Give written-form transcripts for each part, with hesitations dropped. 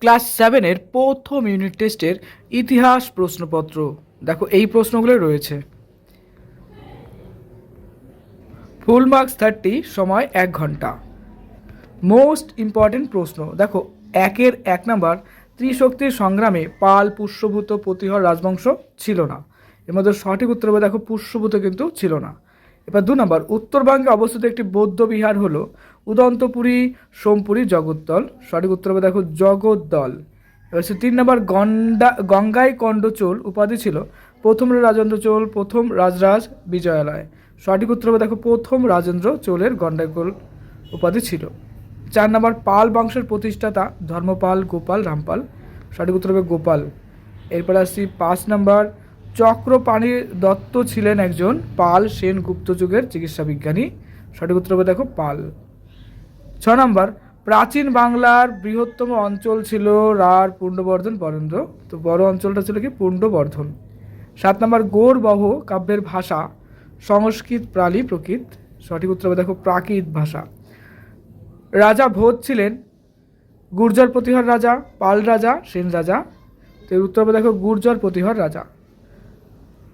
Class 7-এর প্রথম unit টেস্টের ইতিহাস প্রশ্নপত্র। দেখো এই প্রশ্নগুলো রয়েছে। ফুল মার্কস 30, সময় 1 ঘন্টা। মোস্ট ইম্পর্টেন্ট প্রশ্ন দেখো, 1 নাম্বার, ত্রিশক্তির সংগ্রামে পাল, পুষ্যভূত, প্রতিহর রাজবংশ ছিল না। এর মধ্যে সঠিক উত্তর হবে দেখো পুষ্যভূত কিন্তু ছিল না। এবার 2 নাম্বার, উত্তরবঙ্গে অবস্থিত একটি বৌদ্ধ বিহার হলো উদন্তপুরী, সোমপুরী, জগদ্দল। সঠিক উত্তর হবে দেখো জগদ্দল। এবার 3 নাম্বার, গঙ্গাই কণ্ড চোল উপাধি ছিল প্রথম রাজেন্দ্র চোল, প্রথম রাজরাজ বিজয়ালয়। সঠিক উত্তর হবে দেখো প্রথম রাজেন্দ্র চোলের গন্ডাইকোল উপাধি ছিল। 4 নাম্বার, পাল বংশের প্রতিষ্ঠাতা ধর্মপাল, গোপাল, রামপাল। সঠিক উত্তর হবে গোপাল। এরপর আসছি 5 নাম্বার, চক্রপাণি দত্ত ছিলেন একজন পাল সেন গুপ্ত যুগের চিকিৎসা বিজ্ঞানী। সঠিক উত্তর হবে দেখো পাল। 6 নাম্বার, প্রাচীন বাংলার বৃহত্তম অঞ্চল ছিল রাঢ়, পুণ্ড্রবর্ধন, বরেন্দ্র। তো বড় অঞ্চলটা ছিল কি পুণ্ড্রবর্ধন। 7 নাম্বার, গৌড়বহ কাব্যের ভাষা সংস্কৃত, প্রালি, প্রকৃত। সঠিক উত্তর হবে দেখো প্রাকৃত ভাষা। রাজা ভোজ ছিলেন গুর্জর প্রতিহর রাজা, পাল রাজা, সেন রাজা। তো এর উত্তর হবে দেখো গুর্জর প্রতিহর রাজা।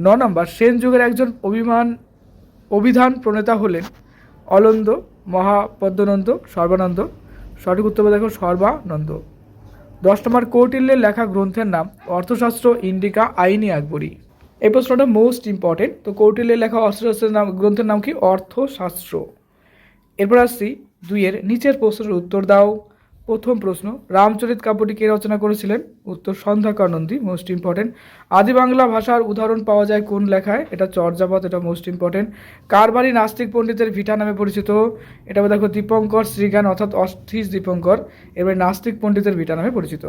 9 নম্বর, সেন যুগের একজন অভিধান প্রণেতা হলেন অলন্দ, মহাপদ্মনন্দ, সর্বানন্দ। সঠিক উত্তর হবে দেখো সর্বানন্দ। 10 নম্বর, কৌটিল্যের লেখা গ্রন্থের নাম অর্থশাস্ত্র, ইন্ডিকা, আইনি আকবরী। এই প্রশ্নটা মোস্ট ইম্পর্টেন্ট। তো কৌটিল্যের লেখা অর্থশাস্ত্রের গ্রন্থের নাম কি? অর্থশাস্ত্র। এরপর আসছি 2-এর নিচের প্রশ্নের উত্তর দাও। প্রথম প্রশ্ন, রামচরিত কাব্যটি কে রচনা করেছিলেন? উত্তর সন্ধ্যাকর নন্দী, মোস্ট ইম্পর্টেন্ট। আদি বাংলা ভাষার উদাহরণ পাওয়া যায় কোন লেখায়? এটা চর্যাপদ, এটা মোস্ট ইম্পর্টেন্ট। কার বাড়ি নাস্তিক পণ্ডিতের ভিটা নামে পরিচিত? এটা দেখো দীপঙ্কর শ্রীজ্ঞান অর্থাৎ অস্থিস দীপঙ্কর। এবার নাস্তিক পণ্ডিতের ভিটা নামে পরিচিত।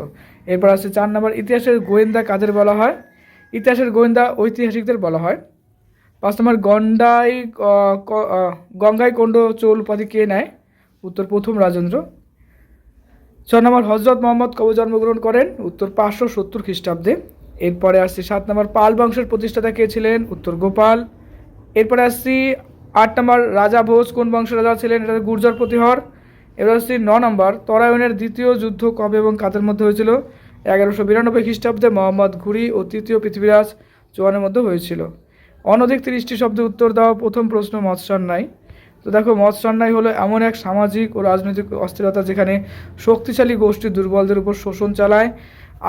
এরপর আসছে 4 নম্বর, ইতিহাসের গোয়েন্দা কাদের বলা হয়? ইতিহাসের গোয়েন্দা ঐতিহাসিকদের বলা হয়। 5 নম্বর, গঙ্গাই কোন্ড চোল উপাধি কে নেয়? উত্তর প্রথম রাজেন্দ্র। 6 নম্বর, হজরত মোহাম্মদ কবে জন্মগ্রহণ করেন? উত্তর 570 খ্রিস্টাব্দে। এরপরে আসছি 7 নম্বর, পাল বংশের প্রতিষ্ঠাতা কে ছিলেন? উত্তর গোপাল। এরপরে আসছি 8 নম্বর, রাজা ভোজ কোন বংশের রাজা ছিলেন? এটা গুর্জর প্রতিহর। এবার আসছি 9 নম্বর, তরায়নের দ্বিতীয় যুদ্ধ কবে এবং কাদের মধ্যে হয়েছিল? 1192 খ্রিস্টাব্দে মোহাম্মদ ঘুরি ও তৃতীয় পৃথিবীরাজ চৌহানের মধ্যে হয়েছিল। অনধিক 30টি শব্দে উত্তর দেওয়া। প্রথম প্রশ্ন, মৎস্যান্যায়। তো দেখো মৎস্যান্যায় হলো এমন এক সামাজিক ও রাজনৈতিক অস্থিরতা যেখানে শক্তিশালী গোষ্ঠী দুর্বলদের উপর শোষণ চালায়,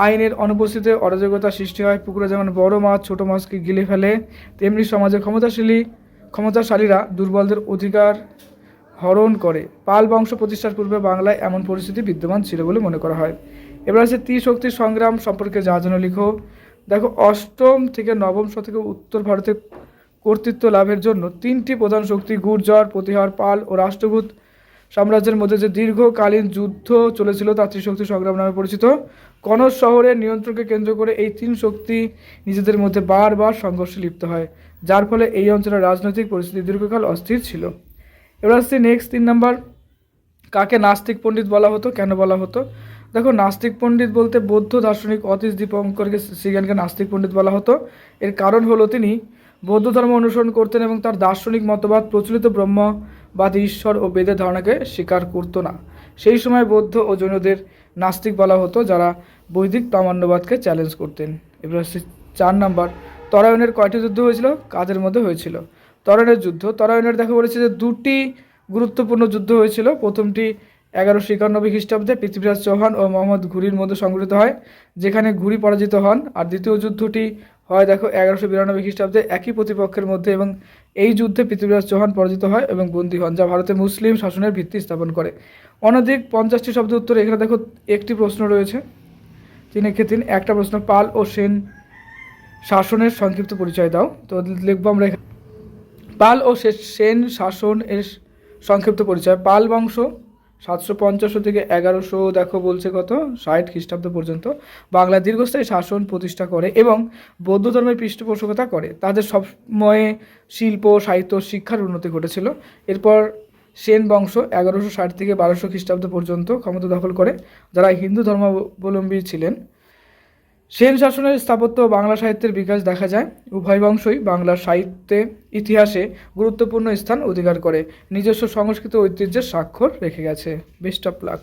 আইনের অনুপস্থিতিতে অরাজকতা সৃষ্টি হয়। পুকুরে যেমন বড় মাছ ছোট মাছকে গিলে ফেলে, তেমনি সমাজে ক্ষমতাশালীরা দুর্বলদের অধিকার হরণ করে। পাল বংশ প্রতিষ্ঠার পূর্বে বাংলায় এমন পরিস্থিতি বিদ্যমান ছিল বলে মনে করা হয়। এবার আছে ত্রিশক্তির সংগ্রাম সম্পর্কে যা যেন লিখো। দেখো 8ম থেকে 9ম শতকে উত্তর ভারতে কর্তৃত্ব লাভের জন্য 3টি প্রধান শক্তি গুর্জর, প্রতিহার, পাল ও রাষ্ট্রকূট সাম্রাজ্যের মধ্যে যে দীর্ঘকালীন যুদ্ধ চলেছিল তা ত্রিশক্তি সংগ্রাম নামে পরিচিত। কনৌজ শহরের নিয়ন্ত্রণকে কেন্দ্র করে এই 3 শক্তি নিজেদের মধ্যে বারবার সংঘর্ষে লিপ্ত হয়, যার ফলে এই অঞ্চলের রাজনৈতিক পরিস্থিতি দীর্ঘকাল অস্থির ছিল। এবার আসছে নেক্সট 3 নাম্বার, কাকে নাস্তিক পণ্ডিত বলা হতো, কেন বলা হতো? দেখো নাস্তিক পণ্ডিত বলতে বৌদ্ধ দার্শনিক অতীশ দীপঙ্করকে শ্রীজ্ঞানকে নাস্তিক পণ্ডিত বলা হতো। এর কারণ হলো তিনি বৌদ্ধ ধর্ম অনুসরণ করতেন এবং তার দার্শনিক মতবাদ প্রচলিত ব্রহ্মবাদ, ঈশ্বর ও বেদের ধারণাকে স্বীকার করত না। সেই সময় বৌদ্ধ ও জৈনদের নাস্তিক বলা হতো, যারা বৈদিক প্রামাণ্যবাদকে চ্যালেঞ্জ করতেন। এবার হচ্ছে 4 নাম্বার, তরায়নের কয়টি যুদ্ধ হয়েছিল, কাদের মধ্যে হয়েছিল? তরায়নের যুদ্ধ, তরায়নের দেখা বলেছে যে 2টি গুরুত্বপূর্ণ যুদ্ধ হয়েছিল। প্রথমটি 1191 খ্রিস্টাব্দে পৃথিবীরাজ চৌহান ও মোহাম্মদ ঘুরির মধ্যে সংঘটিত হয়, যেখানে ঘুরি পরাজিত হন। আর দ্বিতীয় যুদ্ধটি হয় দেখো 1192 খ্রিস্টাব্দে একই প্রতিপক্ষের মধ্যে, এবং এই যুদ্ধে পৃথিবীরাজ চৌহান পরাজিত হয় এবং বন্দী হন, যা ভারতে মুসলিম শাসনের ভিত্তি স্থাপন করে। অনধিক 50টি শব্দ উত্তর। এখানে দেখো একটি প্রশ্ন রয়েছে, 3 একটা প্রশ্ন, পাল ও সেন শাসনের সংক্ষিপ্ত পরিচয় দাও। তো লিখবো আমরা এখানে পাল ও সেন শাসন এর সংক্ষিপ্ত পরিচয়। পাল বংশ 750 থেকে 1100 দেখো বলছে কত 60 খ্রিস্টাব্দ পর্যন্ত বাংলায় দীর্ঘস্থায়ী শাসন প্রতিষ্ঠা করে এবং বৌদ্ধ ধর্মের পৃষ্ঠপোষকতা করে। তাদের সবসময়ে শিল্প, সাহিত্য, শিক্ষার উন্নতি ঘটেছিল। এরপর সেন বংশ 1160 থেকে 1200 খ্রিস্টাব্দ পর্যন্ত ক্ষমতা দখল করে, যারা হিন্দু ধর্মাবলম্বী ছিলেন। সেন শাসনের স্থাপত্য ও বাংলা সাহিত্যের বিকাশ দেখা যায়। উভয় বংশই বাংলার সাহিত্যে ইতিহাসে গুরুত্বপূর্ণ স্থান অধিকার করে, নিজস্ব সংস্কৃত ঐতিহ্যের স্বাক্ষর রেখে গেছে। Best of luck.